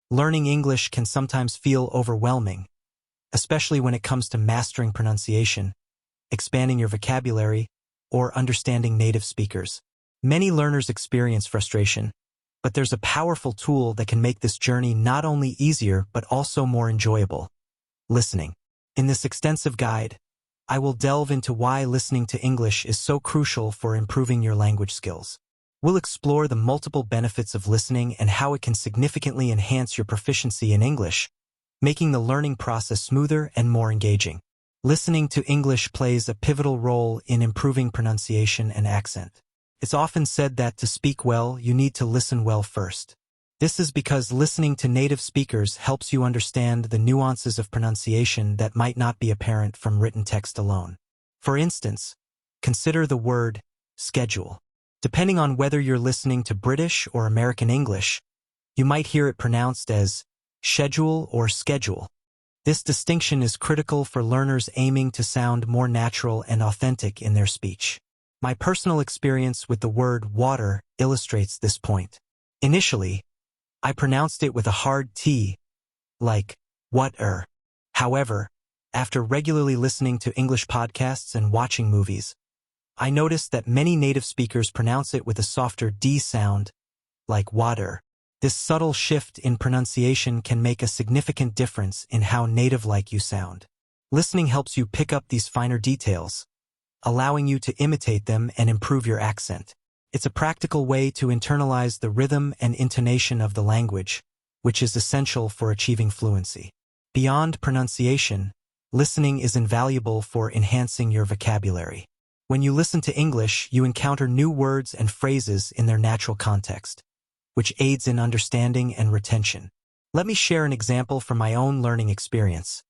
Learning English can sometimes feel overwhelming, especially when it comes to mastering pronunciation, expanding your vocabulary, or understanding native speakers. Many learners experience frustration, but there's a powerful tool that can make this journey not only easier but also more enjoyable: listening. In this extensive guide, I will delve into why listening to English is so crucial for improving your language skills. We'll explore the multiple benefits of listening and how it can significantly enhance your proficiency in English, making the learning process smoother and more engaging. Listening to English plays a pivotal role in improving pronunciation and accent. It's often said that to speak well, you need to listen well first. This is because listening to native speakers helps you understand the nuances of pronunciation that might not be apparent from written text alone. For instance, consider the word schedule. Depending on whether you're listening to British or American English, you might hear it pronounced as schedule or schedule. This distinction is critical for learners aiming to sound more natural and authentic in their speech. My personal experience with the word water illustrates this point. Initially, I pronounced it with a hard T, like water. However, after regularly listening to English podcasts and watching movies, I noticed that many native speakers pronounce it with a softer D sound, like water. This subtle shift in pronunciation can make a significant difference in how native-like you sound. Listening helps you pick up these finer details, allowing you to imitate them and improve your accent. It's a practical way to internalize the rhythm and intonation of the language, which is essential for achieving fluency. Beyond pronunciation, listening is invaluable for enhancing your vocabulary. When you listen to English, you encounter new words and phrases in their natural context, which aids in understanding and retention. Let me share an example from my own learning experience.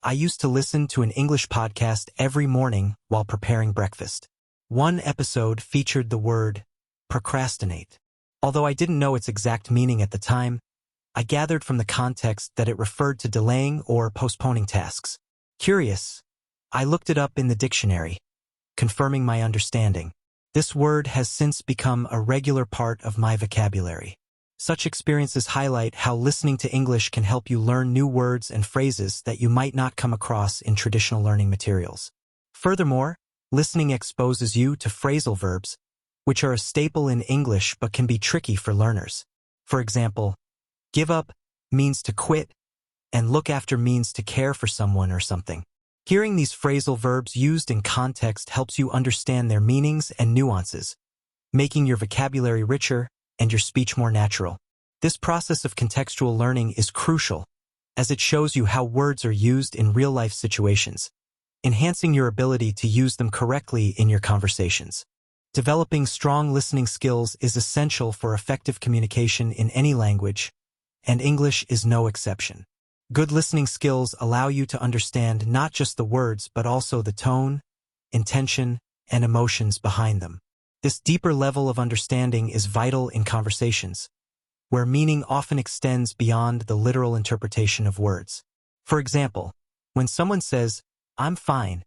I used to listen to an English podcast every morning while preparing breakfast. One episode featured the word procrastinate. Although I didn't know its exact meaning at the time, I gathered from the context that it referred to delaying or postponing tasks. Curious, I looked it up in the dictionary, confirming my understanding. This word has since become a regular part of my vocabulary. Such experiences highlight how listening to English can help you learn new words and phrases that you might not come across in traditional learning materials. Furthermore, listening exposes you to phrasal verbs, which are a staple in English but can be tricky for learners. For example, give up means to quit, and look after means to care for someone or something. Hearing these phrasal verbs used in context helps you understand their meanings and nuances, making your vocabulary richer and your speech more natural. This process of contextual learning is crucial, as it shows you how words are used in real-life situations, enhancing your ability to use them correctly in your conversations. Developing strong listening skills is essential for effective communication in any language, and English is no exception. Good listening skills allow you to understand not just the words but also the tone, intention, and emotions behind them. This deeper level of understanding is vital in conversations, where meaning often extends beyond the literal interpretation of words. For example, when someone says, "I'm fine,"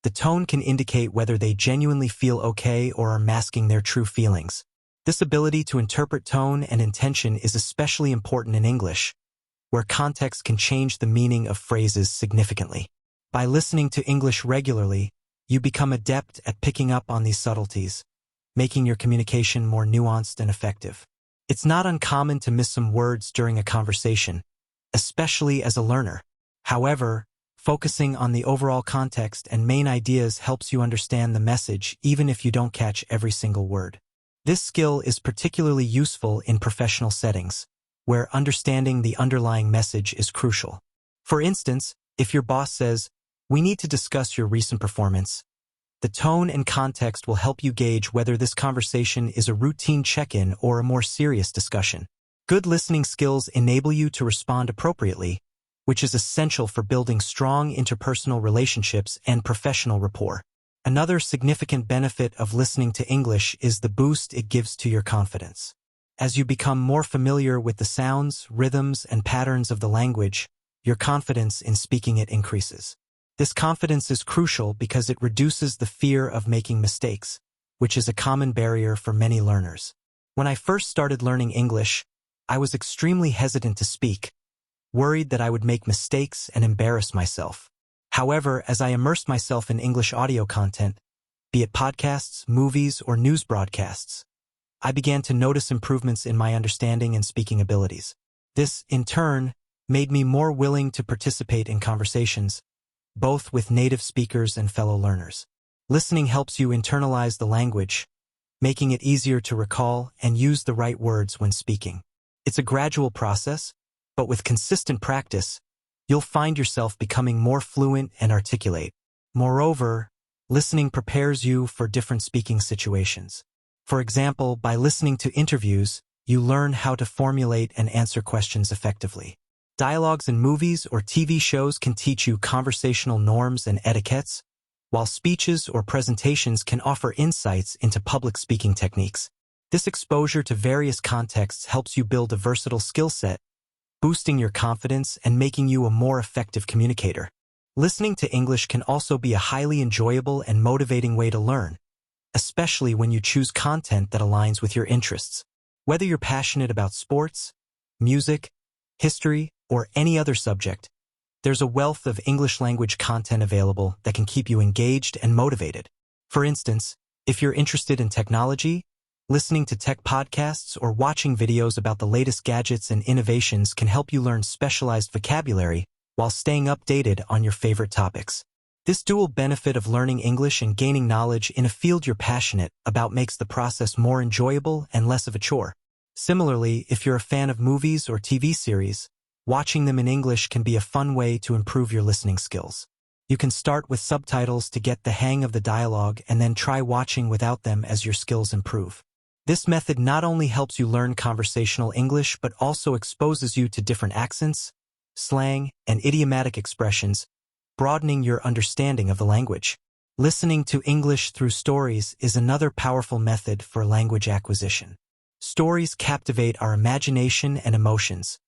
the tone can indicate whether they genuinely feel okay or are masking their true feelings. This ability to interpret tone and intention is especially important in English, where context can change the meaning of phrases significantly. By listening to English regularly, you become adept at picking up on these subtleties, making your communication more nuanced and effective. It's not uncommon to miss some words during a conversation, especially as a learner. However, focusing on the overall context and main ideas helps you understand the message even if you don't catch every single word. This skill is particularly useful in professional settings, where understanding the underlying message is crucial. For instance, if your boss says, "We need to discuss your recent performance," the tone and context will help you gauge whether this conversation is a routine check-in or a more serious discussion. Good listening skills enable you to respond appropriately, which is essential for building strong interpersonal relationships and professional rapport. Another significant benefit of listening to English is the boost it gives to your confidence. As you become more familiar with the sounds, rhythms, and patterns of the language, your confidence in speaking it increases. This confidence is crucial because it reduces the fear of making mistakes, which is a common barrier for many learners. When I first started learning English, I was extremely hesitant to speak, worried that I would make mistakes and embarrass myself. However, as I immersed myself in English audio content, be it podcasts, movies, or news broadcasts, I began to notice improvements in my understanding and speaking abilities. This, in turn, made me more willing to participate in conversations, both with native speakers and fellow learners. Listening helps you internalize the language, making it easier to recall and use the right words when speaking. It's a gradual process, but with consistent practice, you'll find yourself becoming more fluent and articulate. Moreover, listening prepares you for different speaking situations. For example, by listening to interviews, you learn how to formulate and answer questions effectively. Dialogues in movies or TV shows can teach you conversational norms and etiquettes, while speeches or presentations can offer insights into public speaking techniques. This exposure to various contexts helps you build a versatile skill set, boosting your confidence and making you a more effective communicator. Listening to English can also be a highly enjoyable and motivating way to learn, especially when you choose content that aligns with your interests. Whether you're passionate about sports, music, history, or any other subject, there's a wealth of English language content available that can keep you engaged and motivated. For instance, if you're interested in technology, listening to tech podcasts or watching videos about the latest gadgets and innovations can help you learn specialized vocabulary while staying updated on your favorite topics. This dual benefit of learning English and gaining knowledge in a field you're passionate about makes the process more enjoyable and less of a chore. Similarly, if you're a fan of movies or TV series, watching them in English can be a fun way to improve your listening skills. You can start with subtitles to get the hang of the dialogue and then try watching without them as your skills improve. This method not only helps you learn conversational English but also exposes you to different accents, slang, and idiomatic expressions, broadening your understanding of the language. Listening to English through stories is another powerful method for language acquisition. Stories captivate our imagination and emotions,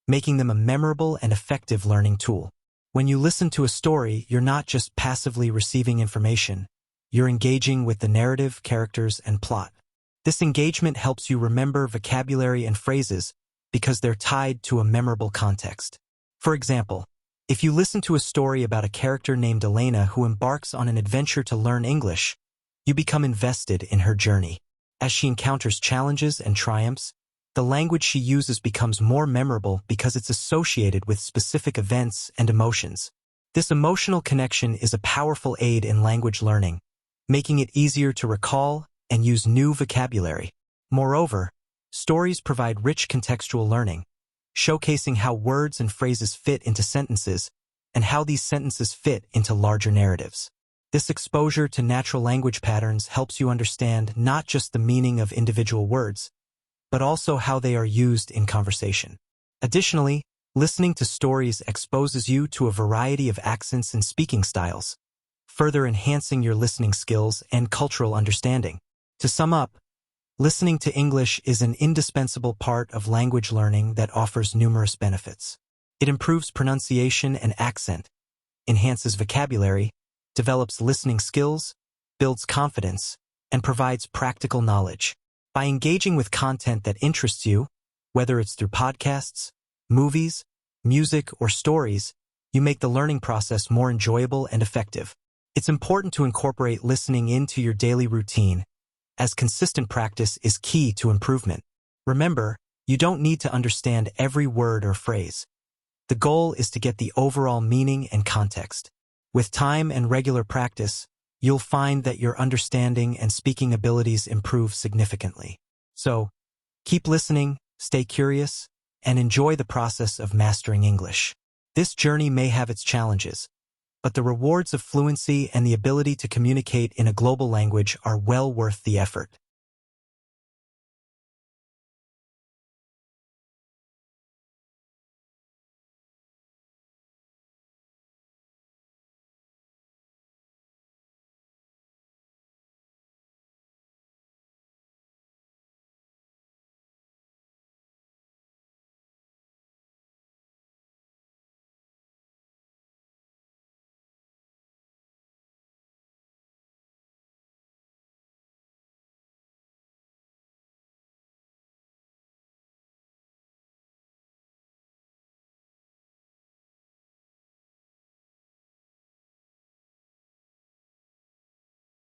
making them a memorable and effective learning tool. When you listen to a story, you're not just passively receiving information, you're engaging with the narrative, characters, and plot. This engagement helps you remember vocabulary and phrases because they're tied to a memorable context. For example, if you listen to a story about a character named Elena who embarks on an adventure to learn English, you become invested in her journey. As she encounters challenges and triumphs, the language she uses becomes more memorable because it's associated with specific events and emotions. This emotional connection is a powerful aid in language learning, making it easier to recall and use new vocabulary. Moreover, stories provide rich contextual learning, showcasing how words and phrases fit into sentences and how these sentences fit into larger narratives. This exposure to natural language patterns helps you understand not just the meaning of individual words, but also how they are used in conversation. Additionally, listening to stories exposes you to a variety of accents and speaking styles, further enhancing your listening skills and cultural understanding. To sum up, listening to English is an indispensable part of language learning that offers numerous benefits. It improves pronunciation and accent, enhances vocabulary, develops listening skills, builds confidence, and provides practical knowledge. By engaging with content that interests you, whether it's through podcasts, movies, music, or stories, you make the learning process more enjoyable and effective. It's important to incorporate listening into your daily routine, as consistent practice is key to improvement. Remember, you don't need to understand every word or phrase. The goal is to get the overall meaning and context. With time and regular practice, you'll find that your understanding and speaking abilities improve significantly. So, keep listening, stay curious, and enjoy the process of mastering English. This journey may have its challenges, but the rewards of fluency and the ability to communicate in a global language are well worth the effort.